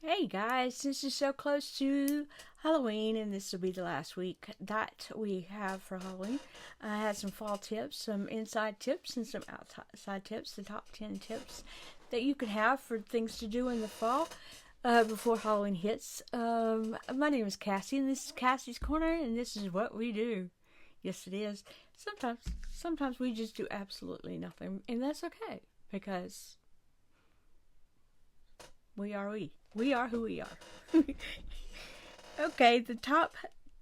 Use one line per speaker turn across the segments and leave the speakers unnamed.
Hey guys, this is so close to Halloween, and this will be the last week that we have for Halloween. I had some fall tips, some inside tips, and some outside tips, the top 10 tips that you can have for things to do in the fall before Halloween hits. My name is Cassie, and this is Cassie's Corner, and this is what we do. Yes, it is. Sometimes we just do absolutely nothing, and that's okay because we are we. We are who we are. Okay, the top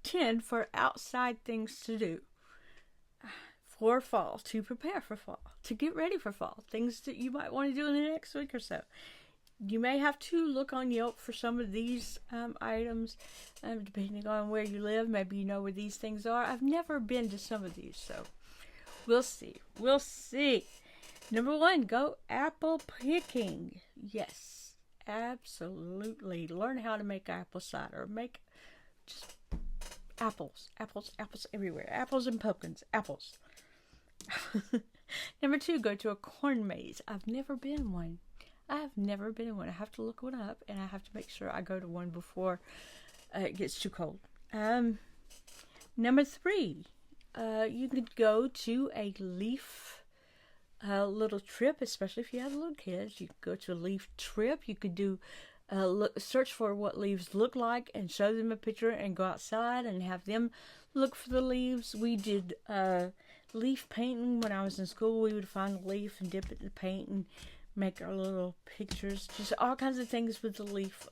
10 for outside things to do for fall, to prepare for fall, to get ready for fall, things that you might want to do in the next week or so. You may have to look on Yelp for some of these items, depending on where you live. Maybe you know where these things are. I've never been to some of these, so we'll see. We'll see. Number one, go apple picking. Yes, absolutely. Learn how to make apple cider. Make just apples, apples everywhere. Apples and pumpkins, apples. Number two, go to a corn maze. I've never been one. I have never been in one. I have to look one up, and I have to make sure I go to one before it gets too cold. Number three, you could go to a leaf little trip, especially if you have little kids. You could go to a leaf trip. You could do search for what leaves look like and show them a picture and go outside and have them look for the leaves. We did leaf painting when I was in school. We would find a leaf and dip it in the paint and make our little pictures. Just all kinds of things with the leaf.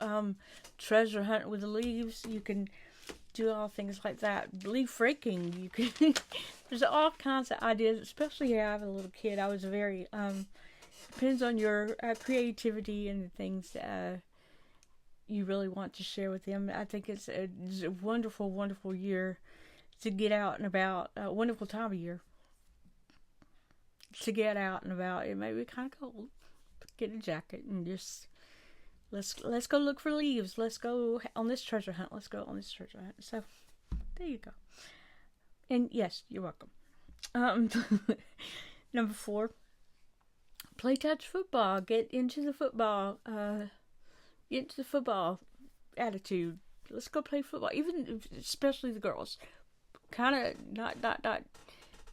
Treasure hunt with the leaves. You can do all things like that. Leaf raking. You can. There's all kinds of ideas, especially if I have a little kid. I was very depends on your creativity and the things you really want to share with them. I think it's a wonderful, wonderful year to get out and about. A wonderful time of year to get out and about. It may be kind of cold. Get a jacket and just let's go look for leaves. Let's go on this treasure hunt. Let's go on this treasure hunt. So there you go. And yes, you're welcome. Number four, play touch football. Get into the football. Get into the football attitude. Let's go play football. Even especially the girls. Kind of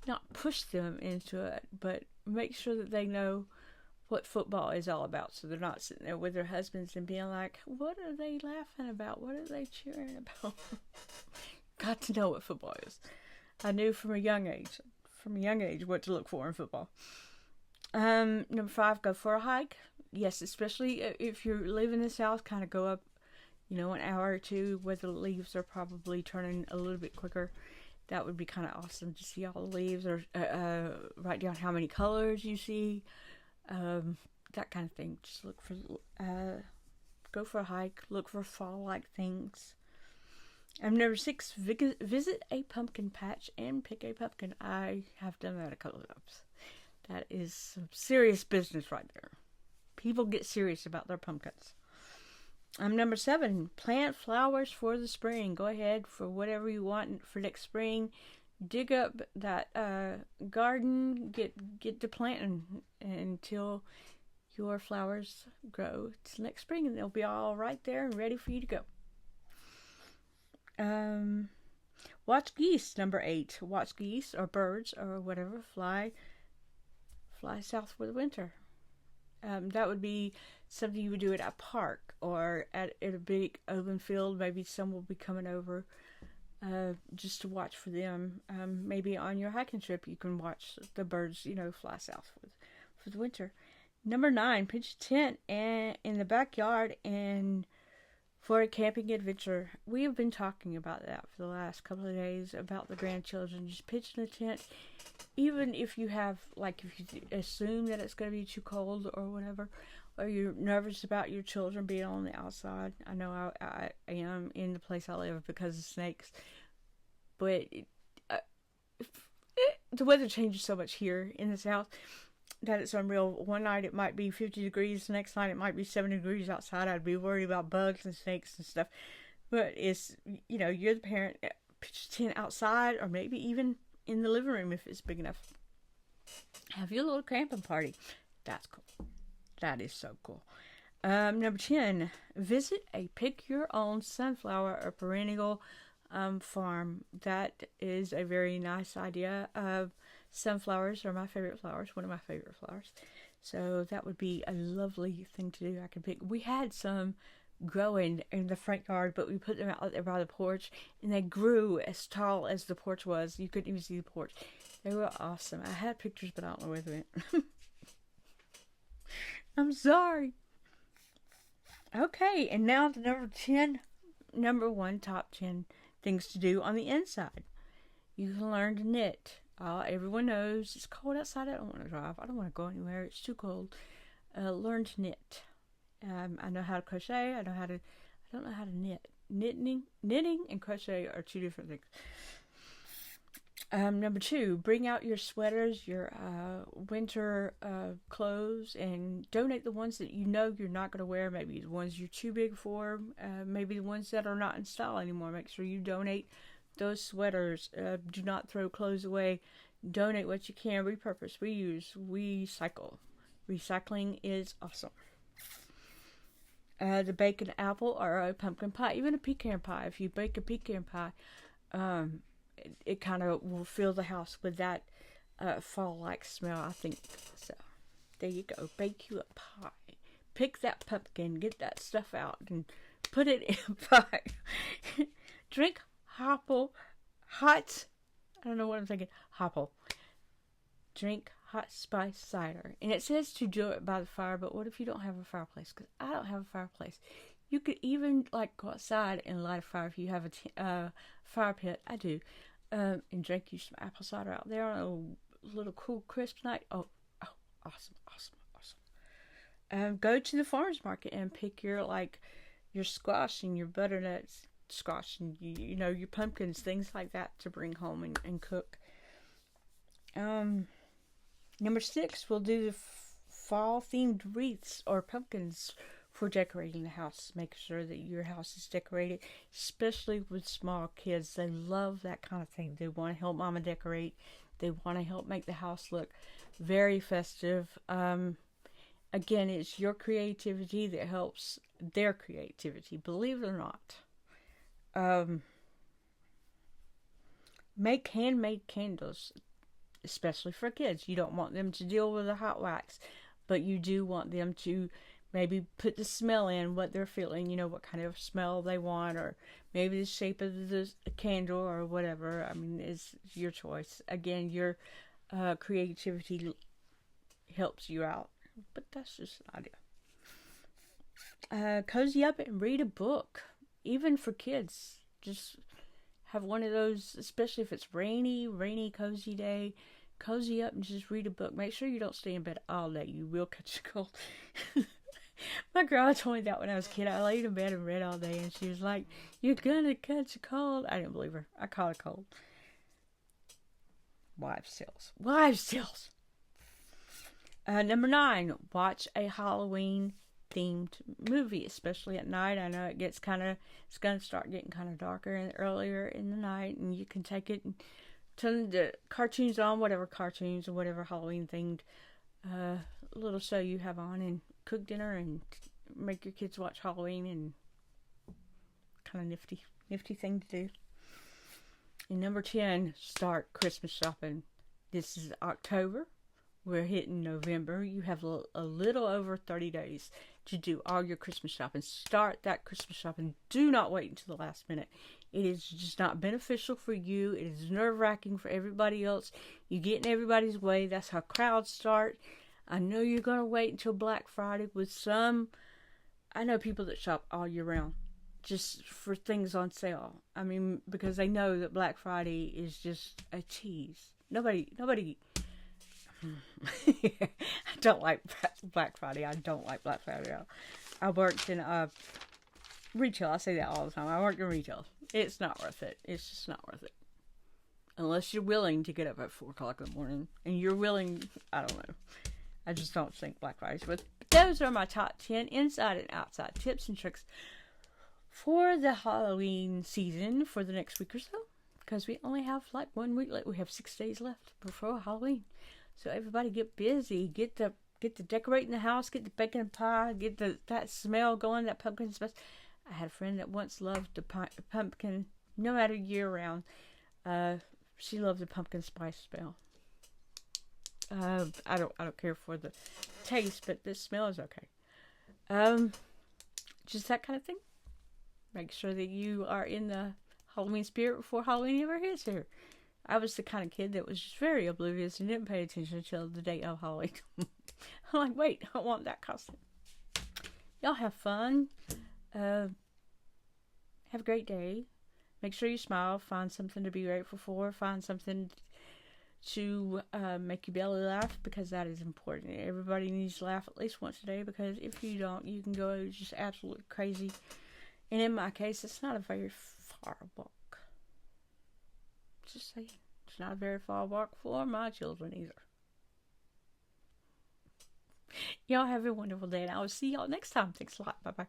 not push them into it, but make sure that they know what football is all about, so they're not sitting there with their husbands and being like, what are they laughing about? What are they cheering about? Got to know what football is. I knew from a young age what to look for in football. Number five, go for a hike. Yes, especially if you live in the South, kind of go up, an hour or two where the leaves are probably turning a little bit quicker. That would be kind of awesome to see all the leaves, or write down how many colors you see. That kind of thing. Just look for, go for a hike, look for fall-like things. Number six, visit a pumpkin patch and pick a pumpkin. I have done that a couple of times. That is some serious business right there. People get serious about their pumpkins. Number seven, plant flowers for the spring. Go ahead for whatever you want for next spring. Dig up that garden, get to planting until your flowers grow to next spring, and they'll be all right there and ready for you to go. Watch geese. Number eight, watch geese or birds or whatever fly south for the winter. That would be something you would do at a park or at a big open field. Maybe some will be coming over just to watch for them. Maybe on your hiking trip you can watch the birds, fly south for the winter. Number nine, pitch a tent in the backyard and for a camping adventure. We have been talking about that for the last couple of days, about the grandchildren just pitching a tent. Even if you have, if you assume that it's going to be too cold or whatever, or you're nervous about your children being on the outside. I know I am in the place I live because of snakes. But the weather changes so much here in the South that it's unreal. One night it might be 50 degrees, the next night it might be 70 degrees outside. I'd be worried about bugs and snakes and stuff. But it's, you're the parent, pitch a tent outside or maybe even in the living room if it's big enough. Have your little camping party. That's cool. That is so cool. Number 10, visit a pick your own sunflower or perennial farm. That is a very nice idea. Sunflowers are my favorite flowers, one of my favorite flowers. So that would be a lovely thing to do. I could pick. We had some growing in the front yard, but we put them out there by the porch, and they grew as tall as the porch was. You couldn't even see the porch. They were awesome. I had pictures, but I don't know where they went. I'm sorry. Okay, and now the number one top 10 things to do on the inside. You can learn to knit. Everyone knows it's cold outside. I don't want to drive. I don't want to go anywhere. It's too cold. Learn to knit. I know how to crochet. I don't know how to knit. Knitting and crochet are two different things. Number 2, bring out your sweaters, your winter clothes, and donate the ones that you know you're not going to wear. Maybe the ones you're too big for. Maybe the ones that are not in style anymore. Make sure you donate those sweaters. Do not throw clothes away. Donate what you can. Repurpose, reuse, recycle. Recycling is awesome. To bake an apple or a pumpkin pie, even a pecan pie. If you bake a pecan pie, it kind of will fill the house with that fall-like smell, I think. So, there you go. Bake you a pie. Pick that pumpkin, get that stuff out, and put it in a pie. Drink hot, I don't know what I'm thinking, hopple. Drink hot spice cider. And it says to do it by the fire, but what if you don't have a fireplace? Because I don't have a fireplace. You could even go outside and light a fire if you have a fire pit. I do. And drink you some apple cider out there on a little cool, crisp night. Oh, awesome. Go to the farmer's market and pick your squash and your butternut squash and your pumpkins, things like that to bring home and cook. Number 6, we'll do the fall themed wreaths or pumpkins for decorating the house. Make sure that your house is decorated, especially with small kids. They love that kind of thing. They want to help mama decorate. They want to help make the house look very festive. Again, it's your creativity that helps their creativity, believe it or not. Make handmade candles, especially for kids. You don't want them to deal with the hot wax, but you do want them to maybe put the smell in, what they're feeling, what kind of smell they want, or maybe the shape of the candle or whatever. I mean, it's your choice. Again, your creativity helps you out, but that's just an idea. Cozy up and read a book, even for kids. Just have one of those, especially if it's rainy, cozy day. Cozy up and just read a book. Make sure you don't stay in bed all day. You will catch a cold. My grandma told me that when I was a kid. I laid in bed and read all day, and she was like, "You're gonna catch a cold." I didn't believe her. I caught a cold. Wives' tales. Number 9, watch a Halloween themed movie, especially at night. I know it's going to start getting kind of darker and earlier in the night, and you can take it and turn the cartoons on, whatever cartoons or whatever Halloween themed little show you have on, and cook dinner and make your kids watch Halloween, and kind of nifty thing to do. And number 10, start Christmas shopping. This is October. We're hitting November. You have a little over 30 days to do all your Christmas shopping. Start that Christmas shopping. Do not wait until the last minute. It is just not beneficial for you. It is nerve-wracking for everybody else. You get in everybody's way. That's how crowds start. I know you're going to wait until Black Friday with some. I know people that shop all year round just for things on sale. I mean, because they know that Black Friday is just a tease. Nobody I don't like Black Friday. I don't like Black Friday at all. I worked in retail. I say that all the time. I worked in retail. It's not worth it. It's just not worth it. Unless you're willing to get up at 4 o'clock in the morning. And you're willing, I don't know. I just don't think Black Friday's worth it. But those are my top 10 inside and outside tips and tricks for the Halloween season for the next week or so. Because we only have 1 week left. We have 6 days left before Halloween. So everybody get busy. Get the get to decorating the house, get the baking pie, get that smell going, that pumpkin spice. I had a friend that once loved the pumpkin, no matter year round. She loved the pumpkin spice smell. I don't care for the taste, but the smell is okay. Just that kind of thing. Make sure that you are in the Halloween spirit before Halloween ever hits here. I was the kind of kid that was just very oblivious and didn't pay attention until the day of Halloween. I'm like, wait, I want that costume. Y'all have fun. Have a great day. Make sure you smile. Find something to be grateful for. Find something to make your belly laugh, because that is important. Everybody needs to laugh at least once a day, because if you don't, you can go just absolutely crazy. And in my case, it's not a very far walk. Just saying. It's not a very far walk for my children either. Y'all have a wonderful day, and I will see y'all next time. Thanks a lot. Bye-bye.